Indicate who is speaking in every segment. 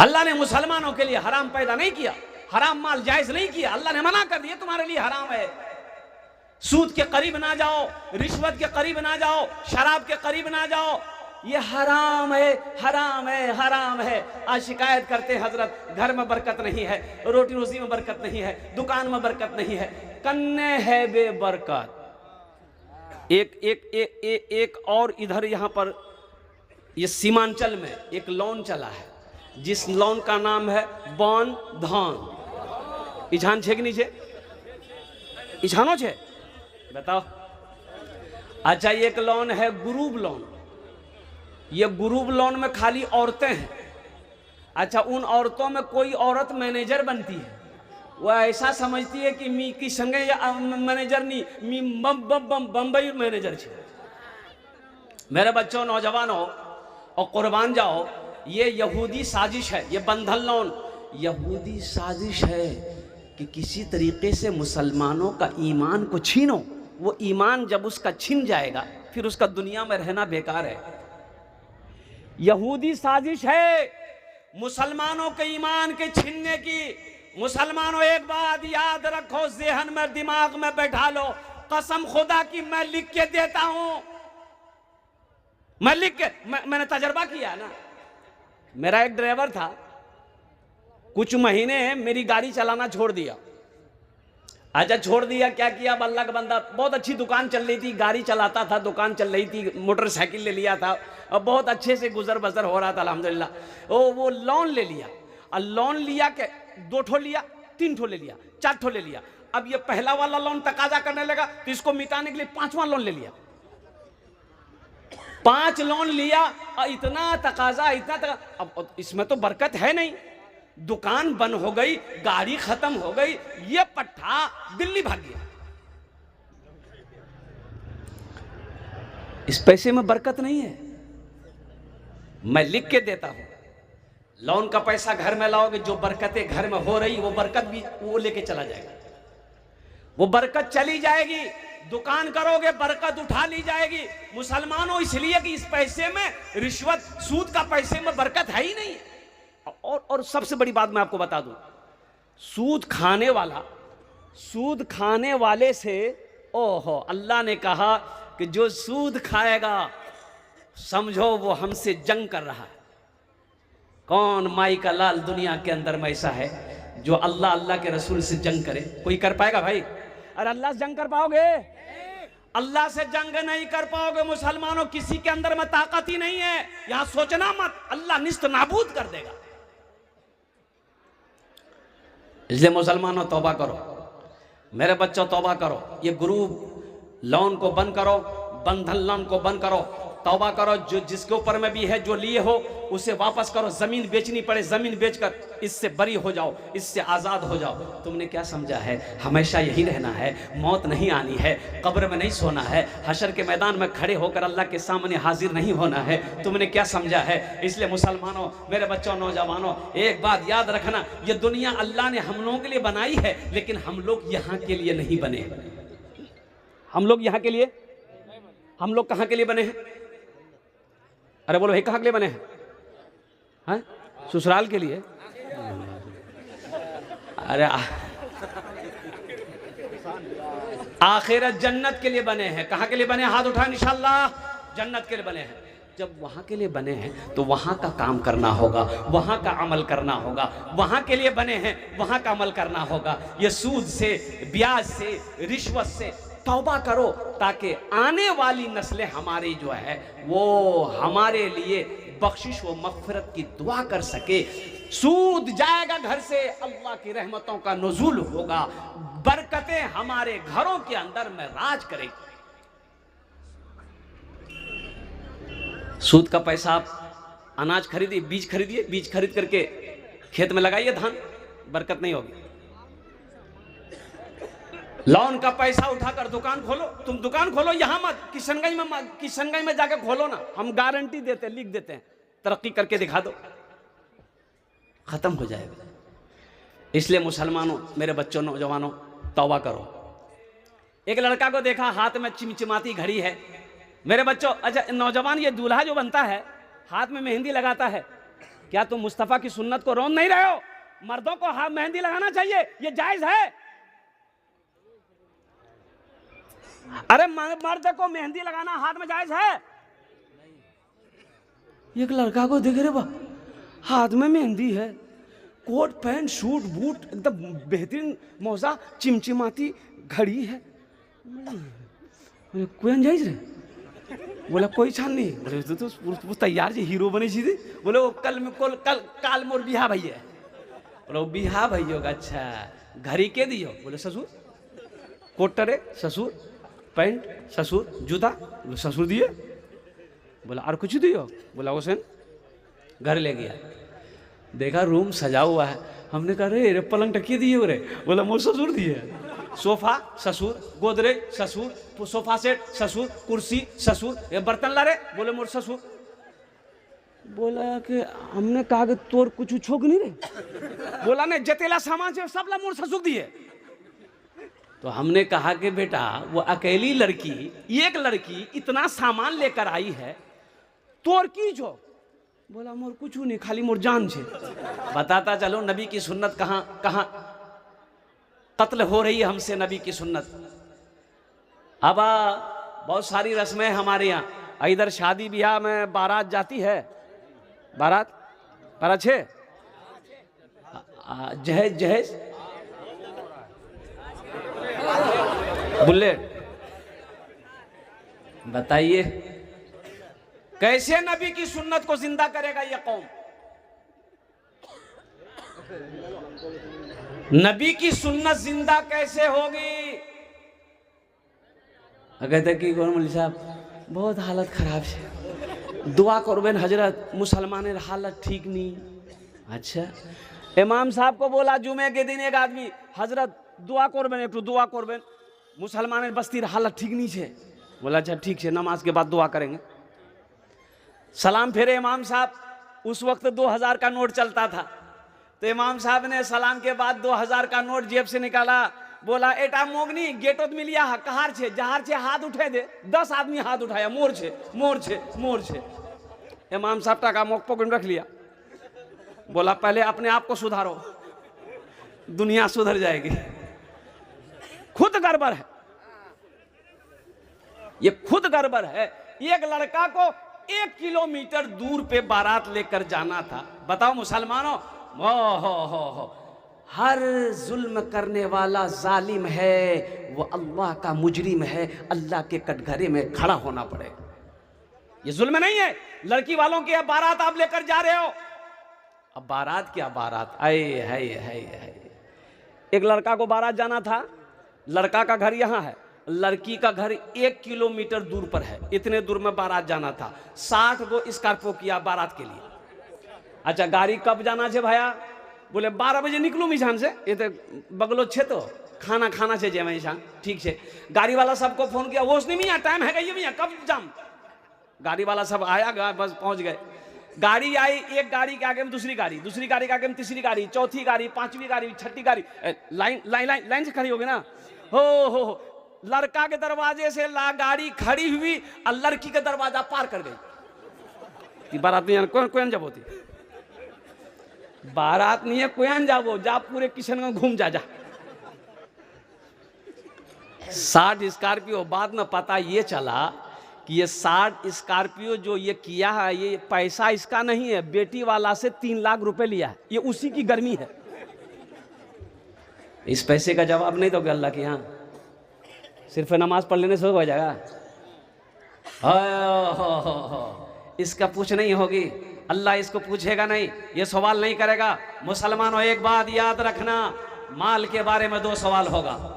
Speaker 1: अल्लाह ने मुसलमानों के लिए हराम पैदा नहीं किया, हराम माल जायज नहीं किया। अल्लाह ने मना कर दिया तुम्हारे लिए हराम है। सूद के करीब ना जाओ, रिश्वत के करीब ना जाओ, शराब के करीब ना जाओ, ये हराम है, हराम है, हराम है। आज शिकायत करते हैं हजरत घर में बरकत नहीं है, रोटी रोजी में बरकत नहीं है, दुकान में बरकत नहीं है, कन्ने है बेबरकत। एक और इधर यहाँ पर ये सीमांचल में एक लोन चला है, जिस लोन का नाम है बन धन। इछान छे कि नहीं छे? इछानो छे? बताओ। अच्छा, एक लोन है ग्रुप लोन। ये ग्रुप लोन में खाली औरतें हैं। अच्छा, उन औरतों में कोई औरत मैनेजर बनती है, वह ऐसा समझती है कि मी की संगे मैनेजर नहीं, मी बम्बई मैनेजर छे। मेरे बच्चों, नौजवानों, और कुर्बान जाओ, ये यहूदी साजिश है, ये बंधन लोन यहूदी साजिश है कि किसी तरीके से मुसलमानों का ईमान को छीनो। वो ईमान जब उसका छिन जाएगा फिर उसका दुनिया में रहना बेकार है। यहूदी साजिश है मुसलमानों के ईमान के छीनने की। मुसलमानों, एक बात याद रखो, ज़हन में दिमाग में बैठा लो, कसम खुदा की मैं लिख के देता हूं, मैं लिख के, मैंने तजर्बा किया ना। मेरा एक ड्राइवर था, कुछ महीने मेरी गाड़ी चलाना छोड़ दिया। अच्छा, छोड़ दिया, क्या किया? अल्लाह का बंदा, बहुत अच्छी दुकान चल रही थी, गाड़ी चलाता था, दुकान चल रही थी, मोटरसाइकिल ले लिया था और बहुत अच्छे से गुजर बसर हो रहा था अल्हम्दुलिल्लाह। वो लोन ले लिया, और लोन लिया के 2 ठो लिया, 3 ठो ले लिया, 4 ठो ले लिया। अब ये पहला वाला लोन तकाजा करने लगा तो इसको मिटाने के लिए 5वां लोन ले लिया। 5 लोन लिया और इतना तकाजा, अब इसमें तो बरकत है नहीं। दुकान बंद हो गई, गाड़ी खत्म हो गई, ये पट्टा दिल्ली भाग गया। इस पैसे में बरकत नहीं है। मैं लिख के देता हूं, लोन का पैसा घर में लाओगे, जो बरकतें घर में हो रही वो बरकत भी वो लेके चला जाएगा, वो बरकत चली जाएगी। दुकान करोगे, बरकत उठा ली जाएगी। मुसलमानों, इसलिए कि इस पैसे में रिश्वत, सूद का पैसे में बरकत है ही नहीं। और सबसे बड़ी बात मैं आपको बता दूं, सूद खाने वाले से, ओहो, अल्लाह ने कहा कि जो सूद खाएगा समझो वो हमसे जंग कर रहा है। कौन माई का लाल दुनिया के अंदर में ऐसा है जो अल्लाह के रसूल से जंग करे? कोई कर पाएगा भाई? अरे अल्लाह से जंग कर पाओगे? अल्लाह से जंग नहीं कर पाओगे। मुसलमानों, किसी के अंदर में ताकत ही नहीं है, यहां सोचना मत, अल्लाह निस्त नाबूद कर देगा। इसलिए मुसलमानों, तौबा करो, मेरे बच्चों, तौबा करो। ये ग्रुप लोन को बंद करो, बंधन लोन को बंद करो, तौबा करो। जो जिसके ऊपर में भी है, जो लिए हो उसे वापस करो। जमीन बेचनी पड़े, जमीन बेचकर इससे बरी हो जाओ, इससे आजाद हो जाओ। तुमने क्या समझा है? हमेशा यही रहना है, मौत नहीं आनी है, कब्र में नहीं सोना है, हशर के मैदान में खड़े होकर अल्लाह के सामने हाजिर नहीं होना है। तुमने क्या समझा है? इसलिए मुसलमानों, मेरे बच्चों, नौजवानों, एक बात याद रखना, ये दुनिया अल्लाह ने हम लोगों के लिए बनाई है, लेकिन हम लोग यहाँ के लिए नहीं बने। हम लोग यहाँ के लिए, हम लोग कहाँ के लिए बने हैं? अरे बोलो, कहाँ के लिए बने हैं? हैं? ससुराल के लिए? अरे आखिरत जन्नत के लिए बने हैं। कहाँ के लिए बने हैं? हाथ उठाएं, इंशाअल्लाह जन्नत के लिए बने हैं। जब वहां के लिए बने हैं तो वहां का काम करना होगा, वहां का अमल करना होगा। वहां के लिए बने हैं, वहां का अमल करना होगा। ये सूद से, ब्याज से, रिश्वत से तौबा करो, ताकि आने वाली नस्लें हमारी जो है वो हमारे लिए बख्शिश व मग़फ़िरत की दुआ कर सके। सूद जाएगा घर से, अल्लाह की रहमतों का नुज़ूल होगा, बरकतें हमारे घरों के अंदर में राज करेगी। सूद का पैसा आप अनाज खरीदिए, बीज खरीदिए, बीज खरीद करके खेत में लगाइए धान, बरकत नहीं होगी। लोन का पैसा उठाकर दुकान खोलो, तुम दुकान खोलो, यहां मत, किशनगंज में जाके खोलो ना, हम गारंटी देते हैं, लिख देते हैं, तरक्की करके दिखा दो, खत्म हो जाएगा। इसलिए मुसलमानों, मेरे बच्चों, नौजवानों, तौबा करो। एक लड़का को देखा, हाथ में चिमचिमाती घड़ी है। मेरे बच्चों, अच्छा नौजवान, ये दूल्हा जो बनता है हाथ में मेहंदी लगाता है, क्या तुम मुस्तफा की सुन्नत को रोन नहीं रहे हो? मर्दों को हाथ मेहंदी लगाना चाहिए, ये जायज है? अरे मर्द को मेहंदी लगाना हाथ में जायज है? एक लड़का को देख रहे बा, हाथ में मेहंदी है, कोट पैंट सूट बूट एकदम बेहतरीन मौजा, चिमचिमाती घड़ी है। कोई जायज रे? बोला कोई छान नहीं। बोले तो तैयार जी हीरो बने जी। बोले वो कल काल मोर बिहा भैया। बोले वो बिहा भैया का? अच्छा, घड़ी के दियो? बोले ससुर। कोटरे ससुर, पैंट ससुर, जूता बोले ससुर दिए। बोला और कुछ दियो? बोला हुसैन। घर ले गया, देखा रूम सजा हुआ है। हमने कहा रे पलंग टकिए दिए रे? बोला मोर ससुर दिए। सोफा ससुर, गोदरेज ससुर, सोफा सेट ससुर, कुर्सी ससुर, ये बर्तन ला रे? बोले मोर ससुर। बोला कि हमने कहा कि तोर कुछ छोक नहीं रे? बोला नहीं, जतेला सामान से सब ला मोर ससुर दिए। तो हमने कहा कि बेटा वो अकेली लड़की, एक लड़की इतना सामान लेकर आई है, तोर की जो? बोला मोर कुछ नहीं, खाली मोर जान छे। बताता चलो नबी की सुन्नत कहाँ कहाँ कत्ल हो रही है हमसे, नबी की सुन्नत। अब बहुत सारी रस्में हमारे यहाँ, इधर शादी ब्याह में बारात जाती है, बारात छे, जहेज जहेज बुलेट। बताइए कैसे नबी की सुन्नत को जिंदा करेगा ये कौम? नबी की सुन्नत जिंदा कैसे होगी? कहते कि मौलवी साहब बहुत हालत खराब है, दुआ करबेन हजरत, मुसलमानेर हालत ठीक नहीं। अच्छा, इमाम साहब को बोला जुमे के दिन एक आदमी, हजरत दुआ करबेन, एक दुआ करबेन, मुसलमानेर बस्तीर हालत ठीक नहीं है। बोला अच्छा ठीक है, नमाज के बाद दुआ करेंगे। सलाम फेरे इमाम साहब, उस वक्त 2000 का नोट चलता था, तो इमाम साहब ने सलाम के बाद 2000 का नोट जेब से निकाला। बोला एटा मोगनी गेटोत मिलिया कहार छे, जहार छे हाथ उठे दे। 10 आदमी हाथ उठाया, मोर छे मोर छे मोर छे। इमाम साहब टाका मोक पकड़ रख लिया। बोला पहले अपने आप को सुधारो, दुनिया सुधर जाएगी। खुद गड़बड़ है, ये खुद गड़बड़ है। एक लड़का को 1 किलोमीटर दूर पे बारात लेकर जाना था। बताओ मुसलमानों, हो हर जुल्म करने वाला जालिम है, वो अल्लाह का मुजरिम है, अल्लाह के कटघरे में खड़ा होना पड़ेगा। ये जुल्म नहीं है। लड़की वालों की बारात आप लेकर जा रहे हो, अब बारात क्या बारात, आए है। एक लड़का को बारात जाना था, लड़का का घर यहाँ है, लड़की का घर 1 किलोमीटर दूर पर है। इतने दूर में बारात जाना था। 60 गो स्कॉर्पियो किया बारात के लिए। अच्छा गाड़ी कब जाना छे भैया? बोले 12 बजे निकलू मिशान से, ये तो बगलो छे, तो खाना खाना छे जे मिशान। ठीक है, गाड़ी वाला सबको फोन किया, वो नहीं मियाँ टाइम है ये मियाँ कब जाम? गाड़ी वाला सब आया, बस पहुंच गए। गाड़ी आई, एक गाड़ी के आगे में दूसरी गाड़ी, दूसरी गाड़ी के आगे में तीसरी गाड़ी, चौथी गाड़ी, 5वीं गाड़ी, 6ठी गाड़ी, लाइन से खड़ी होगी ना। हो लड़का के दरवाजे से गाड़ी खड़ी हुई और लड़की का दरवाजा पार कर गई। बारात नहीं कोयन जब होती, बारात नहीं है कोयन जाबो, जा पूरे किशनगंज घूम जा। 60 स्कॉर्पियो। बाद में पता ये चला कि ये 60 स्कॉर्पियो जो ये किया है, ये पैसा इसका नहीं है, बेटी वाला से 3 लाख रुपए लिया है। ये उसी की गर्मी है। इस पैसे का जवाब नहीं दोगे अल्लाह के यहाँ? सिर्फ नमाज पढ़ लेने से हो जाएगा? इसका पूछ नहीं होगी, अल्लाह इसको पूछेगा नहीं, ये सवाल नहीं करेगा। मुसलमानों एक बात याद रखना, माल के बारे में 2 सवाल होगा,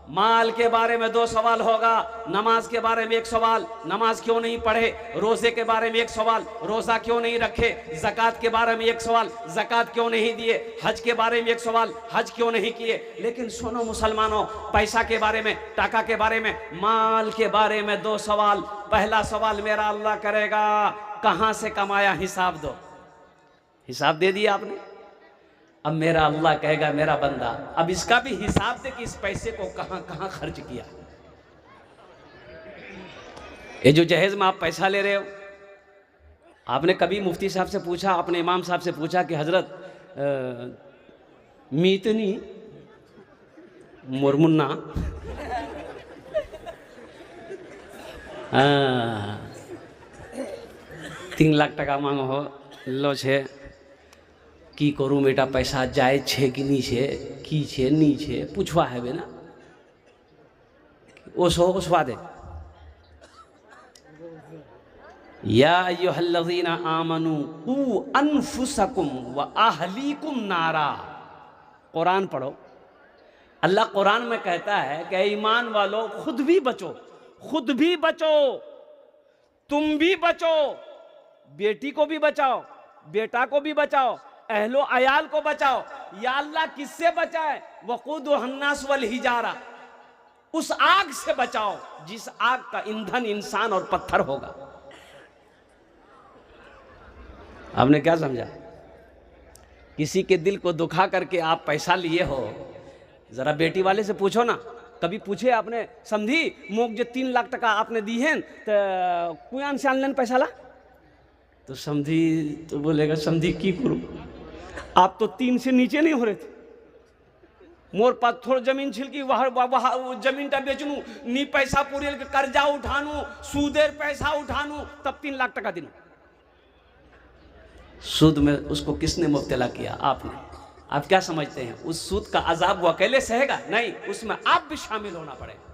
Speaker 1: माल के बारे में 2 सवाल होगा, नमाज के बारे में 1 सवाल, नमाज क्यों नहीं पढ़े, रोजे के बारे में 1 सवाल, रोजा क्यों नहीं रखे, ज़कात के बारे में 1 सवाल, ज़कात क्यों नहीं दिए, हज के बारे में 1 सवाल, हज क्यों नहीं किए। लेकिन सुनो मुसलमानों, पैसा के बारे में, टाका के बारे में, माल के बारे में 2 सवाल। पहला सवाल मेरा अल्लाह करेगा, कहां से कमाया, हिसाब दो। हिसाब दे दिया आपने, अब मेरा अल्लाह कहेगा मेरा बंदा अब इसका भी हिसाब दे कि इस पैसे को कहां कहां खर्च किया। ये जो जहेज में आप पैसा ले रहे हो, आपने कभी मुफ्ती साहब से पूछा, अपने इमाम साहब से पूछा कि हजरत मीतनी मुरमुन्ना 3 लाख टका मांगो हो लो छे की करूँ बेटा, पैसा जाए छे कि नहीं छे, की छे नहीं छे पूछवा है ना, ओसवा दे। या अय्युहल्लज़ीना आमनू कू अनफुसकुम व अहलीकुम नारा। कुरान पढ़ो, अल्लाह कुरान में कहता है कि ईमान वालों खुद भी बचो, खुद भी बचो, तुम भी बचो, बेटी को भी बचाओ, बेटा को भी बचाओ, अहलो अयाल को बचाओ। या अल्लाह किससे बचाए? वक़ूदुहन्नास वल हिजारा, उस आग से बचाओ जिस आग का ईंधन इंसान और पत्थर होगा। आपने क्या समझा? किसी के दिल को दुखा करके आप पैसा लिए हो, जरा बेटी वाले से पूछो ना, कभी पूछे आपने समझी मोक जो 3 लाख टका आपने दी हैं तो कुयान से ऑनलाइन पैसा ला? तो समझी तो बोलेगा समझी की करूं, आप तो 3 से नीचे नहीं हो रहे थे, मोर पास थोड़ा जमीन छिलकी वहाँ जमीन टा बेचनू नी पैसा पूरे कर्जा उठानू सूदेर पैसा उठानू तब 3 लाख टका दिनू। सूद में उसको किसने मुब्तला किया? आपने। आप क्या समझते हैं उस सूद का अजाब वो अकेले सहेगा? नहीं, उसमें आप भी शामिल होना पड़ेगा।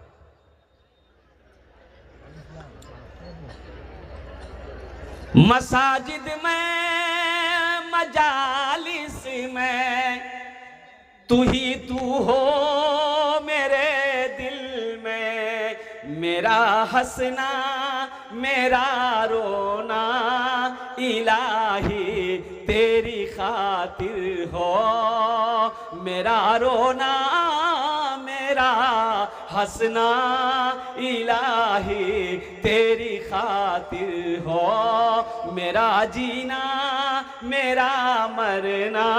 Speaker 1: मसाजिद में मजालिस में तू ही तू हो मेरे दिल में, मेरा हंसना मेरा रोना इलाही तेरी खातिर हो, मेरा रोना मेरा हंसना इलाही तेरी खातिर हो, मेरा जीना मेरा मरना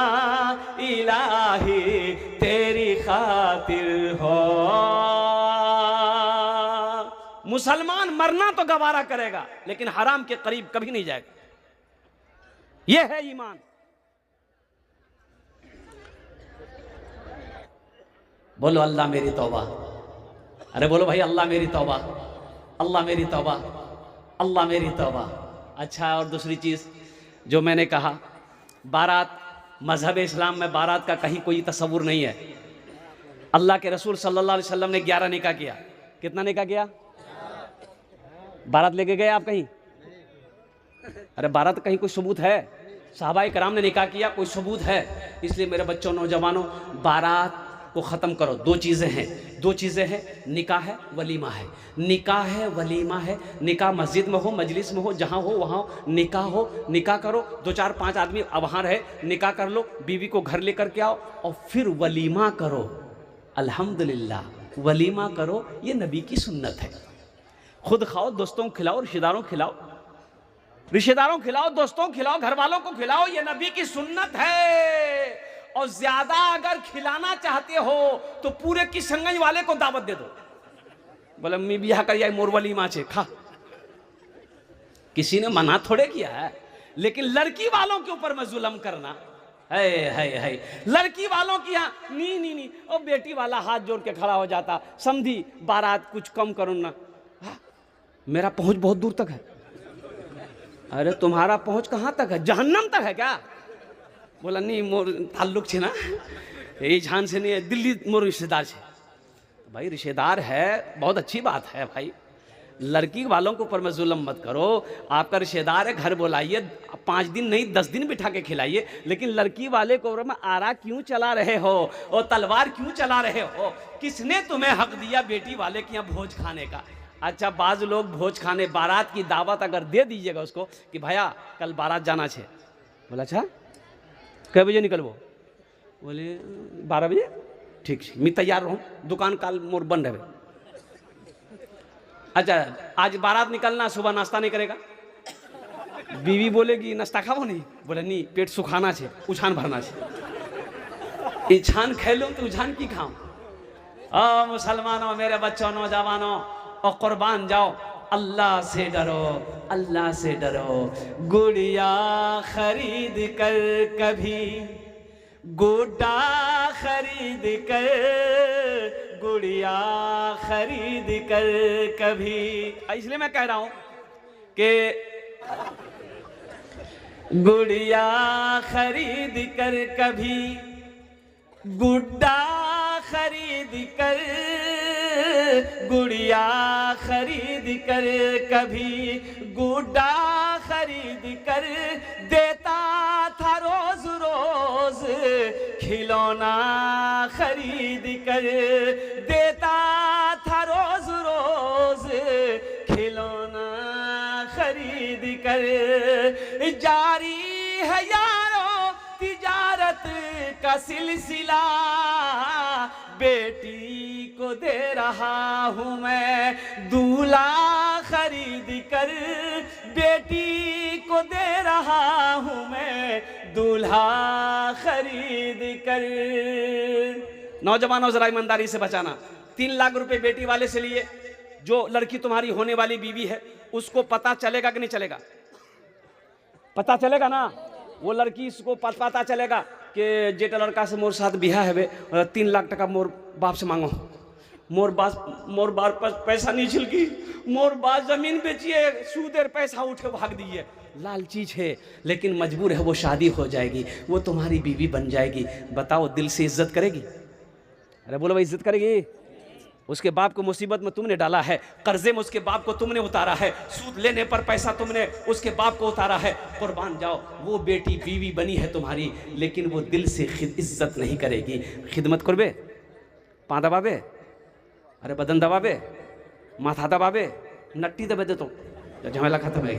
Speaker 1: इलाही तेरी खातिर हो। मुसलमान मरना तो गवारा करेगा लेकिन हराम के करीब कभी नहीं जाएगा। यह है ईमान। बोलो अल्लाह मेरी तौबा। अरे बोलो भाई अल्लाह मेरी तौबा, अल्लाह मेरी तौबा, अल्लाह मेरी तौबा। अच्छा, और दूसरी चीज़ जो मैंने कहा, बारात, मजहब इस्लाम में बारात का कहीं कोई तस्वुर नहीं है। अल्लाह के रसूल सल्लल्लाहु अलैहि वसल्लम ने 11 निकाह किया। कितना निकाह किया? बारात लेके गए आप कहीं? अरे बारात कहीं कोई सबूत है? सहाबाए कराम ने निकाह किया, कोई सबूत है? इसलिए मेरे बच्चों, नौजवानों, बारात को ख़त्म करो। 2 चीज़ें हैं, 2 चीज़ें हैं, निकाह है, वलीमा है। निकाह है, वलीमा है। निकाह मस्जिद में हो, मजलिस में हो, जहाँ हो वहाँ निकाह हो, निकाह करो, 2 4 5 आदमी वहाँ रहे, निकाह कर लो, बीवी को घर लेकर के आओ और फिर वलीमा करो। अल्हम्दुलिल्लाह, वलीमा करो, ये नबी की सुन्नत है। खुद खाओ, दोस्तों को खिलाओ, रिश्तेदारों को खिलाओ, रिश्तेदारों को खिलाओ, दोस्तों को खिलाओ, घर वालों को खिलाओ, ये नबी की सुन्नत है। और ज्यादा अगर खिलाना चाहते हो तो पूरे किशनगंज वाले को दावत दे दो, बोले मी बियाह कर मोर वलीमा छे खा। किसी ने मना थोड़े किया है, लेकिन लड़की वालों के ऊपर में जुल्म करना है। लड़की वालों की यहाँ नी और बेटी वाला हाथ जोड़ के खड़ा हो जाता, समझी बारात कुछ कम करो ना। मेरा पहुंच बहुत दूर तक है। अरे तुम्हारा पहुंच कहाँ तक है? जहन्नम तक है क्या? बोला नहीं, मोर ताल्लुक छे ना ये झान से नहीं, दिल्ली मोर रिश्तेदार छे। भाई रिश्तेदार है, बहुत अच्छी बात है भाई, लड़की वालों के ऊपर में जुल्म मत करो। आपका रिश्तेदार है, घर बुलाइए, 5 दिन नहीं 10 दिन बिठा के खिलाइए, लेकिन लड़की वाले को ऊपर में आरा क्यों चला रहे हो और तलवार क्यों चला रहे हो? किसने तुम्हें हक दिया बेटी वाले के यहाँ भोज खाने का? अच्छा, बाज लोग भोज खाने, बारात की दावत अगर दे दीजिएगा उसको कि भैया कल बारात जाना छे, बोला अच्छा कै बजे निकलबो? बोले 12 बजे। ठीक है, मैं तैयार रहूँ, दुकान काल मोर बंद है। अच्छा, आज बारात निकलना, सुबह नाश्ता नहीं करेगा? बीवी बोलेगी नाश्ता खाओ नहीं? बोले नहीं, पेट सुखाना छे, उछान भरना छे। इछान खेलो तो उछान की खाऊं? मुसलमानों, मेरे बच्चों, नौजवानों, और कुर्बान जाओ, अल्लाह से डरो, अल्लाह से डरो। गुड़िया खरीद कर कभी गुड्डा खरीद कर, गुड़िया खरीद कर कभी। इसलिए मैं कह रहा हूं कि गुड़िया खरीद कर कभी गुड्डा खरीद कर, गुड़िया खरीद कर कभी गुड्डा खरीद कर, देता था रोज रोज खिलौना खरीद कर, देता था रोज रोज खिलौना खरीद कर। जारी है यारों तिजारत का सिलसिला, बेटी को दे रहा हूँ मैं दूल्हा खरीद कर, बेटी को दे रहा हूँ मैं दूल्हा खरीद कर। नौजवानों जरा ईमानदारी से बचाना। 3 लाख रुपए बेटी वाले से लिए, जो लड़की तुम्हारी होने वाली बीवी है उसको पता चलेगा कि नहीं चलेगा? पता चलेगा ना। वो लड़की इसको पता चलेगा कि जेटा लड़का से मोर साथ बिहा है 3 लाख टका मोर बाप से मांगो, मोर बाप पास पैसा नहीं छिलकी, मोर बाप जमीन बेचिए सूदेर पैसा उठे भाग दिए। लाल चीज है लेकिन मजबूर है, वो शादी हो जाएगी, वो तुम्हारी बीवी बन जाएगी। बताओ दिल से इज्जत करेगी? अरे बोलो भाई, इज्जत करेगी? उसके बाप को मुसीबत में तुमने डाला है, कर्जे में उसके बाप को तुमने उतारा है, सूद लेने पर पैसा तुमने उसके बाप को उतारा है। कुर्बान जाओ, वो बेटी बीवी बनी है तुम्हारी, लेकिन वो दिल से इज्जत नहीं करेगी। खिदमत करबे, पाँ दबाबे, अरे बदन दबाबे, माथा दबाबे, नट्टी दबे दे तो झमेला खत्म है।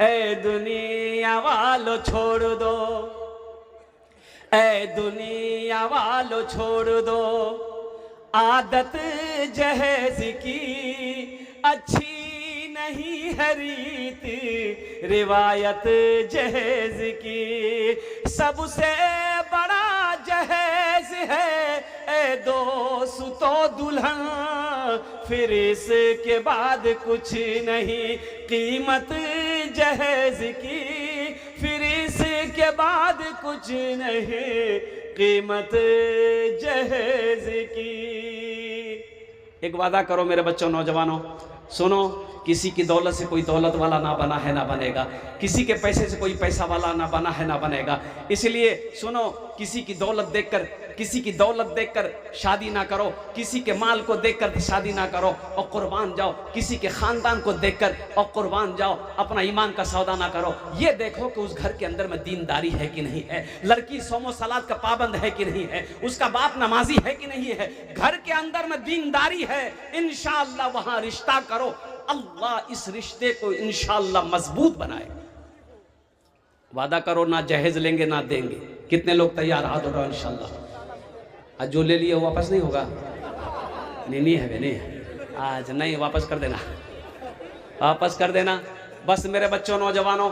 Speaker 1: ए दुनिया वालों छोड़ दो, ए दुनिया वालों छोड़ दो, आदत जहेज की अच्छी नहीं है रीत, रिवायत जहेज की सबसे बड़ा जहेज है ए दोस्तों दुल्हन, फिर इसके बाद कुछ नहीं कीमत जहेज की, फिर इसके बाद कुछ नहीं कीमत जहेज की। एक वादा करो मेरे बच्चों, नौजवानों, सुनो, किसी की दौलत से कोई दौलत वाला ना बना है ना बनेगा, किसी के पैसे से कोई पैसा वाला ना बना है ना बनेगा। इसलिए सुनो, किसी की दौलत देखकर, किसी की दौलत देखकर शादी ना करो, किसी के माल को देखकर शादी ना करो और कुर्बान जाओ, किसी के खानदान को देखकर और कुर्बान जाओ, अपना ईमान का सौदा ना करो। ये देखो कि उस घर के अंदर में दीनदारी है कि नहीं है, लड़की सोमो सलात का पाबंद है कि नहीं है, उसका बाप नमाजी है कि नहीं है, घर के अंदर में दीनदारी है, इंशाअल्लाह वहां रिश्ता करो। अल्लाह इस रिश्ते को इंशाअल्लाह मजबूत बनाए। वादा करो, ना जहेज लेंगे ना देंगे। कितने लोग तैयार? हाथ उठाओ इंशाअल्लाह। आज जो ले लिए वापस नहीं होगा? नहीं है, नहीं आज नहीं, वापस कर देना, वापस कर देना। बस मेरे बच्चों, नौजवानों,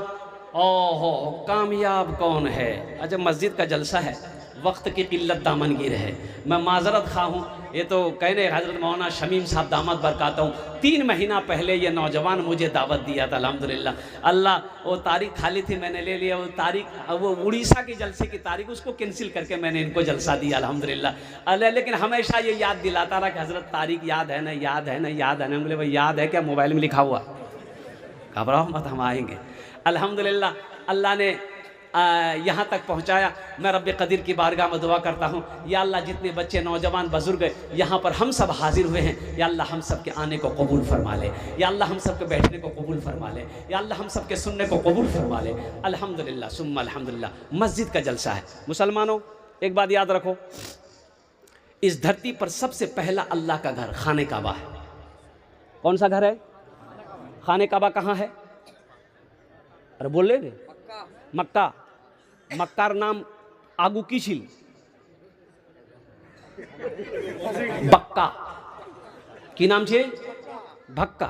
Speaker 1: ओहो कामयाब कौन है? अच्छा, मस्जिद का जलसा है, वक्त की किल्लत दामनगीर है, मैं माजरत खा हूँ। ये तो कहने हजरत मौलाना शमीम साहब दामद बरकाता हूँ, 3 महीना पहले ये नौजवान मुझे दावत दिया था। अल्हम्दुलिल्लाह, अल्लाह, वो तारीख खाली थी, मैंने ले लिया वो तारीख, वो उड़ीसा की जलसे की तारीख, उसको कैंसिल करके मैंने इनको जलसा दिया। अल्हम्दुलिल्लाह। लेकिन हमेशा ये याद दिलाता रहा कि हजरत तारीख याद है ना, याद है ना, याद है ना। बोले भाई याद है क्या? मोबाइल में लिखा हुआ। घबराओ मत, हम आएंगे। अल्हम्दुलिल्लाह, अल्लाह ने यहाँ तक पहुँचाया। मैं रब्बे कदीर की बारगाह में दुआ करता हूँ, या अल्लाह जितने बच्चे, नौजवान, बुजुर्ग यहाँ पर हम सब हाजिर हुए हैं, या अल्लाह हम सब के आने को कबूल फरमा ले, या अल्लाह हम सब के बैठने को कबूल फरमा ले, या अल्लाह हम सब के सुनने को कबूल फरमा ले। अल्हम्दुलिल्लाह सुम्मा अल्हम्दुलिल्लाह। मस्जिद का जलसा है। मुसलमानों, एक बात याद रखो, इस धरती पर सबसे पहला अल्लाह का घर खाने काबा है। कौन सा घर है? खाने काबा कहाँ है? अरे बोल ले, मक्का। मक्कार नाम आगू की छिल बक्का की नाम छे भक्का।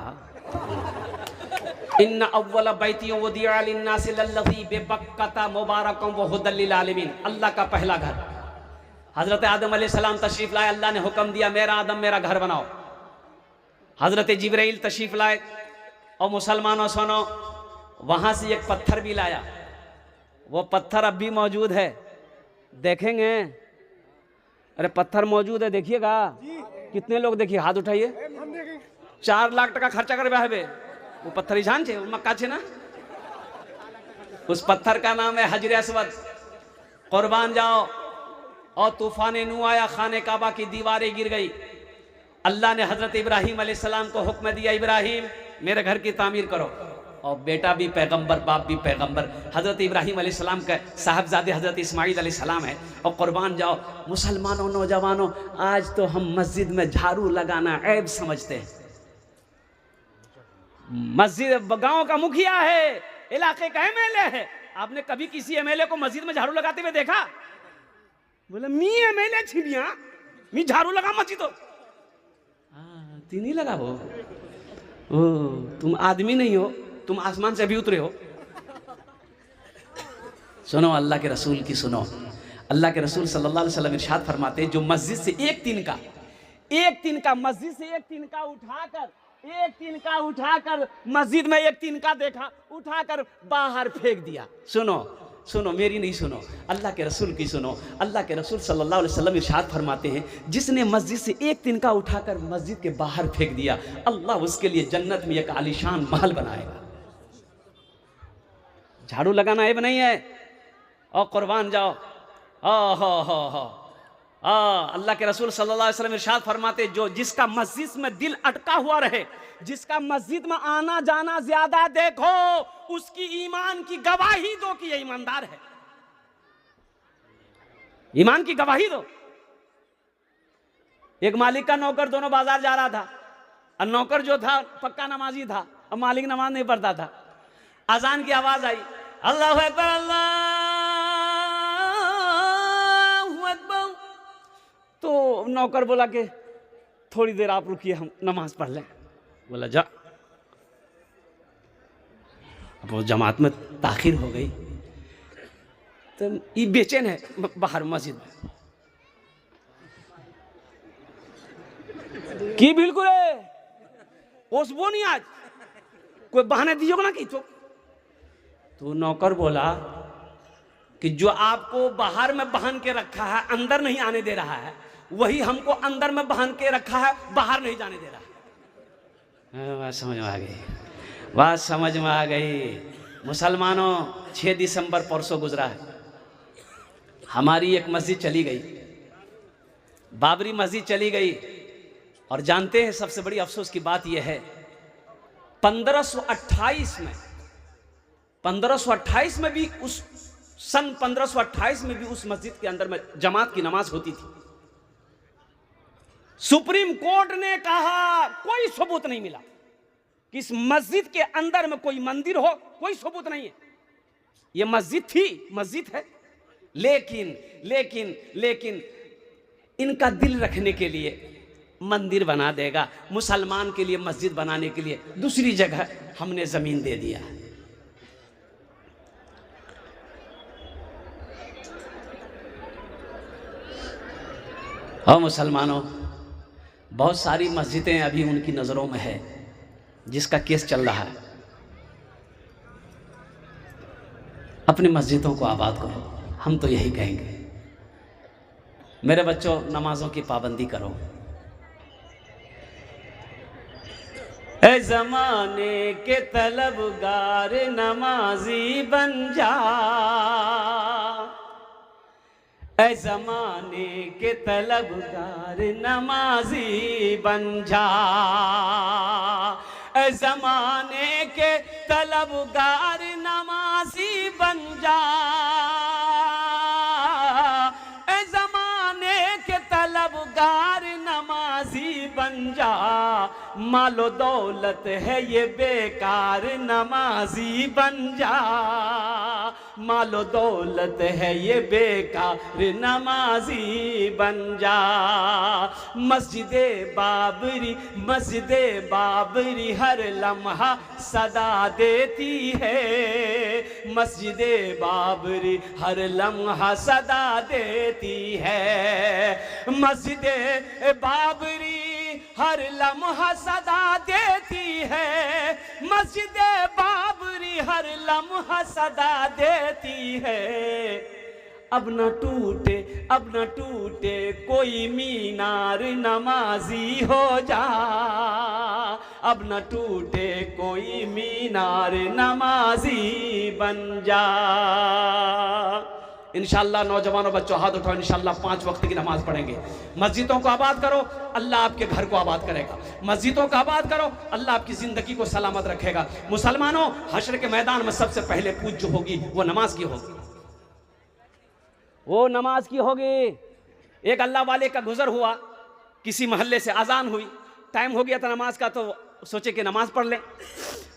Speaker 1: इन्ना अव्वल बैतियों वदिया लिन्नासि लल्लज़ी बिबक्कता मुबारकम व हुदल लिल आलमीन। अल्लाह का पहला घर। हजरत आदम अलैहिस्सलाम तशरीफ लाए, अल्लाह ने हुक्म दिया, मेरा आदम मेरा घर बनाओ। हजरत जिब्राइल तशरीफ लाए, और मुसलमानों सुनो, वहां से एक पत्थर भी लाया, वो पत्थर अब भी मौजूद है, देखेंगे? अरे पत्थर मौजूद है, देखिएगा। कितने लोग देखिए, हाथ उठाइए। 4 लाख टका खर्चा कर बे वो पत्थर ही जान छे मक्का छे ना। उस पत्थर का नाम है हजर अस्वद। कुर्बान जाओ। और तूफान नू आया, खाने काबा की दीवारें गिर गई। अल्लाह ने हजरत इब्राहिम अलैहिस्सलाम को हुक्म दिया, इब्राहिम मेरे घर की तामीर करो। और बेटा भी पैगंबर, बाप भी पैगंबर, हजरत इब्राहिम अलैहिस्सलाम का साहबजादे हजरत इस्माइल अलैहिस्सलाम है। और कुर्बान जाओ मुसलमानों, नौजवानों, आज तो हम मस्जिद में झाड़ू लगाना ऐब समझते हैं। मस्जिद गांव का मुखिया है, इलाके का एमएलए है, आपने कभी किसी एमएलए को मस्जिद में झाड़ू लगाते हुए देखा? बोले मी एमएलए छिनिया, मी झाड़ू लगा मस्जिद। नहीं लगा वो, तुम आदमी नहीं हो, तुम आसमान से भी उतरे हो। सुनो अल्लाह के रसूल की, सुनो अल्लाह के रसूल सल्लल्लाहु अलैहि वसल्लम इरशाद फरमाते हैं, जो मस्जिद से एक तिनका मस्जिद से एक तिनका उठाकर मस्जिद में एक तिनका देखा, उठाकर बाहर फेंक दिया। सुनो सुनो, मेरी नहीं सुनो, अल्लाह के रसूल की सुनो। अल्लाह के रसूल सल्लल्लाहु अलैहि वसल्लम इरशाद फरमाते हैं, जिसने मस्जिद से एक तिनका उठाकर मस्जिद के बाहर फेंक दिया, अल्लाह उसके लिए जन्नत में एक आलीशान महल बनाएगा। झाड़ू लगाना ऐब नहीं है। और कुर्बान जाओ, अल्लाह के रसूल सल्लल्लाहु अलैहि वसल्लम इरशाद फरमाते, जो जिसका मस्जिद में दिल अटका हुआ रहे, जिसका मस्जिद में आना जाना ज्यादा देखो, उसकी ईमान की गवाही दो कि ये ईमानदार है। ईमान की गवाही दो। एक मालिक का नौकर दोनों बाजार जा रहा था, और नौकर जो था पक्का नमाजी था, और मालिक नमाज नहीं पढ़ता था। अजान की आवाज आई, अल्लाहु अकबर अल्लाहु अकबर। तो नौकर बोला कि थोड़ी देर आप रुकिए, हम नमाज पढ़ लें। बोला जा। अब वो जमात में ताखिर हो गई, तो ये बेचैन है बाहर मस्जिद में की, बिल्कुल है ओसबो नहीं, आज कोई बहाने दीजिएगा ना कि तो नौकर बोला कि जो आपको बाहर में बांध के रखा है, अंदर नहीं आने दे रहा है, वही हमको अंदर में बांध के रखा है, बाहर नहीं जाने दे रहा है। बात समझ में आ गई, बात समझ में आ गई। मुसलमानों, 6 दिसंबर परसों गुजरा है, हमारी एक मस्जिद चली गई, बाबरी मस्जिद चली गई। और जानते हैं सबसे बड़ी अफसोस की बात यह है, 1528 में भी उस सन 1528 में भी उस मस्जिद के अंदर में जमात की नमाज होती थी। सुप्रीम कोर्ट ने कहा, कोई सबूत नहीं मिला कि इस मस्जिद के अंदर में कोई मंदिर हो, कोई सबूत नहीं है। यह मस्जिद थी, मस्जिद है, लेकिन इनका दिल रखने के लिए मंदिर बना देगा, मुसलमान के लिए मस्जिद बनाने के लिए दूसरी जगह हमने जमीन दे दिया। हाँ मुसलमानों, बहुत सारी मस्जिदें अभी उनकी नज़रों में है, जिसका केस चल रहा है। अपनी मस्जिदों को आबाद करो, हम तो यही कहेंगे। मेरे बच्चों, नमाजों की पाबंदी करो। ए ज़माने के तलबगार नमाजी बन जा, ऐ ज़माने के तलबगार नमाजी बन जा, ऐ ज़माने के तलबगार नमाजी बन जा, ऐ ज़माने के तलबगार नमाजी बन जा। मालो दौलत है ये बेकार, नमाजी बन जा, मालो दौलत है ये बेकार, नमाजी बन जा। मस्जिदे बाबरी हर लम्हा सदा देती है, मस्जिदे बाबरी हर लम्हा सदा देती है, मस्जिदे बाबरी हर लम्हा सदा देती है, मस्जिद बाबरी हर लम्हा सदा देती है। अब न टूटे कोई मीनार, नमाजी हो जा। अब न टूटे कोई मीनार, नमाजी बन जा। इंशाअल्लाह नौजवानों बच्चों हाथ उठाओ, इंशाअल्लाह 5 वक्त की नमाज पढ़ेंगे। मस्जिदों को आबाद करो, अल्लाह आपके घर को आबाद करेगा। मस्जिदों को आबाद करो, अल्लाह आपकी ज़िंदगी को सलामत रखेगा। मुसलमानों, हश्र के मैदान में सबसे पहले पूछ जो होगी वो नमाज की होगी, वो नमाज की होगी। एक अल्लाह वाले का गुजर हुआ, किसी मोहल्ले से अजान हुई, टाइम हो गया था नमाज का, तो सोचे कि नमाज पढ़ लें।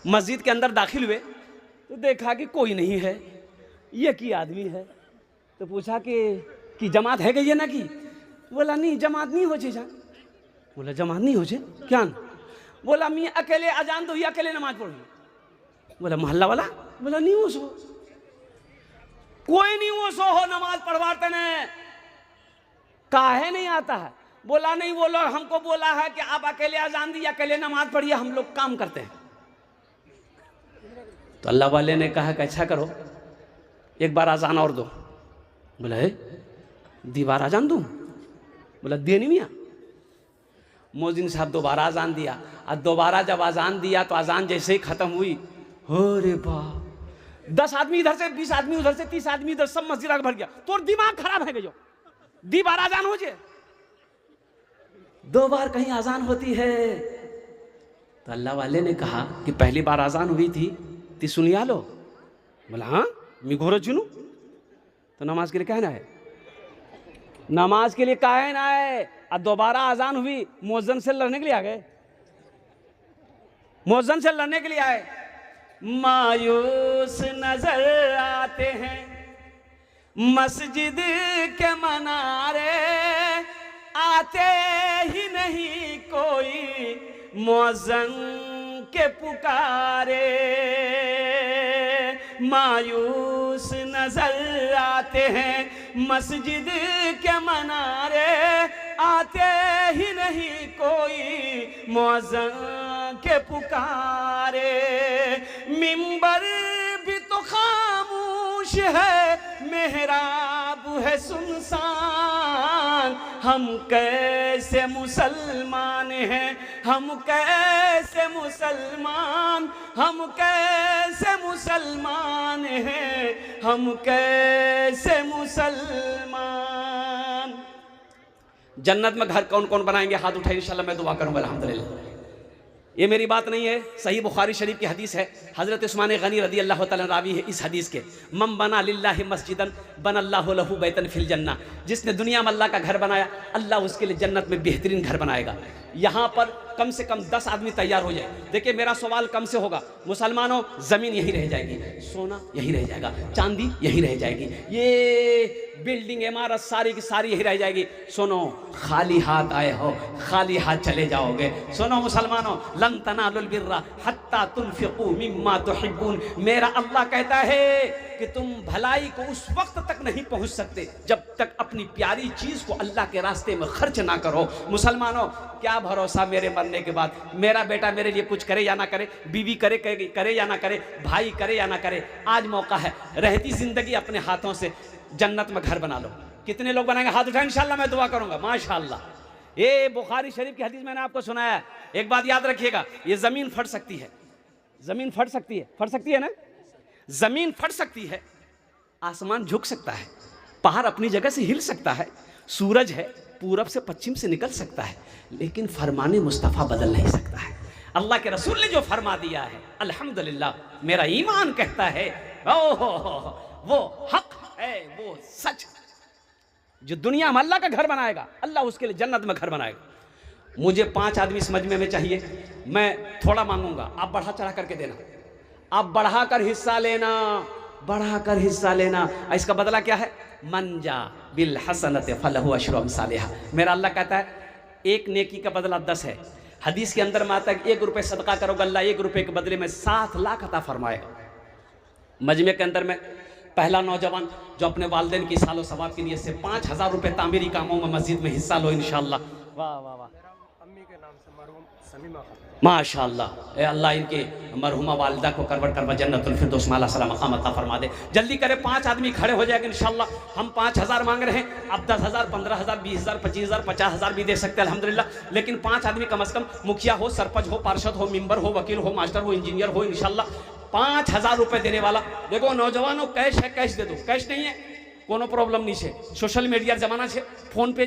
Speaker 1: मस्जिद के अंदर दाखिल हुए तो देखा कि कोई नहीं है, ये की आदमी है। तो पूछा कि जमात है गई है ना की? बोला नहीं जमात नहीं हो जा। बोला जमात नहीं हो क्या? बोला मैं अकेले अजान दो, अकेले नमाज पढ़ू। बोला मोहल्ला वाला? बोला नहीं हो सो, कोई नहीं हो सो हो नमाज पढ़वाते ने, काहे नहीं आता है? बोला नहीं, वो लोग हमको बोला है कि आप अकेले अजान दी, अकेले नमाज पढ़िए, हम लोग काम करते हैं। तो अल्लाह वाले ने कहा कि अच्छा करो, एक बार अजान और दो। बोला है दोबारा अजान दूं? बोला दे नहीं मियाँ। मोजिन साहब दोबारा अजान दिया, और दोबारा जब अजान दिया तो अजान जैसे ही खत्म हुई, हो रे बाप, 10 आदमी इधर से, 20 आदमी उधर से, 30 आदमी इधर, सब मस्जिद आगे भर गया। तो दिमाग खराब है जो दोबारा अजान हो जाए, 2 बार कहीं अजान होती है। तो अल्लाह वाले ने कहा कि पहली बार अजान हुई थी ती सुनिया लो। बोला हाँ मैं घोर चुनू। तो नमाज के लिए कहना है, नमाज के लिए काहे ना है। अब दोबारा अजान हुई, मुअज्जिन से लड़ने के लिए आ गए, मुअज्जिन से लड़ने के लिए आए। मायूस नजर आते हैं मस्जिद के मनारे, आते ही नहीं कोई मुअज्जिन के पुकारे। मायूस नजर आते हैं मस्जिद के मनारे, आते ही नहीं कोई मुअज्जिन के पुकारे। मिंबर भी तो खामोश है, मेहराब है सुनसान। हम कैसे मुसलमान हैं, हम कैसे मुसलमान, हम कैसे मुसलमान हैं, हम कैसे मुसलमान। जन्नत में घर कौन कौन बनाएंगे? हाथ उठाइए, इंशाल्लाह मैं दुआ करूंगा। अल्हम्दुलिल्लाह, ये मेरी बात नहीं है, सही बुखारी शरीफ की हदीस है। हज़रत उस्मान गनी रदी अल्लाह तआला रावी है इस हदीस के। मम बना लिल्लाहि मस्जिदन बनल्लाहु लहू बैतन फिल जन्ना। जिसने दुनिया में अल्लाह का घर बनाया, अल्लाह उसके लिए जन्नत में बेहतरीन घर बनाएगा। यहाँ पर कम से कम 10 आदमी तैयार हो जाए। देखिए मेरा सवाल कम से होगा, मुसलमानों ज़मीन यही रह जाएगी, सोना यही रह जाएगा, चांदी यही रह जाएगी, ये बिल्डिंग इमारत सारी की सारी यही रह जाएगी। सुनो, खाली हाथ आए हो, खाली हाथ चले जाओगे। सुनो मुसलमानों, लन तनालुल बिर्रा हत्ता तुनफिकू मिम्मा तुहिब्बून। मेरा अल्लाह कहता है कि तुम भलाई को उस वक्त तक नहीं पहुंच सकते जब तक अपनी प्यारी चीज को अल्लाह के रास्ते में खर्च ना करो। मुसलमानों, क्या भरोसा मेरे मरने के बाद, मेरा बेटा मेरे लिए कुछ करे या ना करे, बीवी करे या ना करे, भाई करे या ना करे। आज मौका है, रहती जिंदगी अपने हाथों से जन्नत में घर बना लो। कितने लोग बनाएंगे? हाथ उठाएं, इंशाल्लाह मैं दुआ करूंगा। माशाल्लाह, ये बुखारी शरीफ की हदीस मैंने आपको सुनाया। एक बात याद रखिएगा, ये जमीन फट सकती है, जमीन फट सकती है, फट सकती है ना, जमीन फट सकती है, आसमान झुक सकता है, पहाड़ अपनी जगह से हिल सकता है, सूरज है पूरब से पश्चिम से निकल सकता है, लेकिन फरमाने मुस्तफ़ा बदल नहीं सकता है। अल्लाह के रसूल ने जो फरमा दिया है, अल्हम्दुलिल्लाह, मेरा ईमान कहता है वो हक है, वो सच। जो दुनिया में अल्लाह का घर बनाएगा, अल्लाह उसके लिए जन्नत में घर बनाएगा। मुझे 5 आदमी इस मजमे में चाहिए, मैं थोड़ा मांगूंगा, आप बढ़ा चढ़ा करके देना, आप बढ़ाकर हिस्सा लेना, बढ़ाकर हिस्सा लेना। इसका बदला क्या है? मंजा बिल हसनत फलहु अशरु अमसालिहा। मेरा अल्लाह कहता है एक नेकी का बदला 10 है। हदीस के अंदर में आता है 1 रुपये सदका करोगे, अल्लाह 1 रुपये के बदले में 7 लाख अता फरमाएगा। मजमे के अंदर में पहला नौजवान जो अपने वालिदैन की सालो सवाब की नियत से 5000 रुपये तामीरी कामों में मस्जिद में हिस्सा लो इंशाअल्लाह। वाह वाह वाह।
Speaker 2: के नाम से मरहूम समीमा खातून।
Speaker 1: माशाअल्लाह, ए अल्लाह इनके मरहुमा वालिदा को करवट करवा जन्नतुल फिरदौस में अल्लाह सलाम मकाम अता फरमा दे। जल्दी करें, 5 आदमी खड़े हो जाएंगे इंशाल्लाह। हम 5000 मांग रहे हैं, अब 10,000, 15,000, 20,000, 25,000, 50,000 भी दे सकते हैं अल्हम्दुलिल्लाह, लेकिन 5 आदमी कम से कम, मुखिया हो, सरपंच हो, पार्षद हो, मेंबर हो, वकील हो, मास्टर हो, इंजीनियर हो, इंशाल्लाह 5,000 रुपए देने वाला। देखो नौजवानों, कैश है, कैश दे दो, कैश नहीं है कोनो प्रॉब्लम नहीं है, सोशल मीडिया जमाना है, फोन पे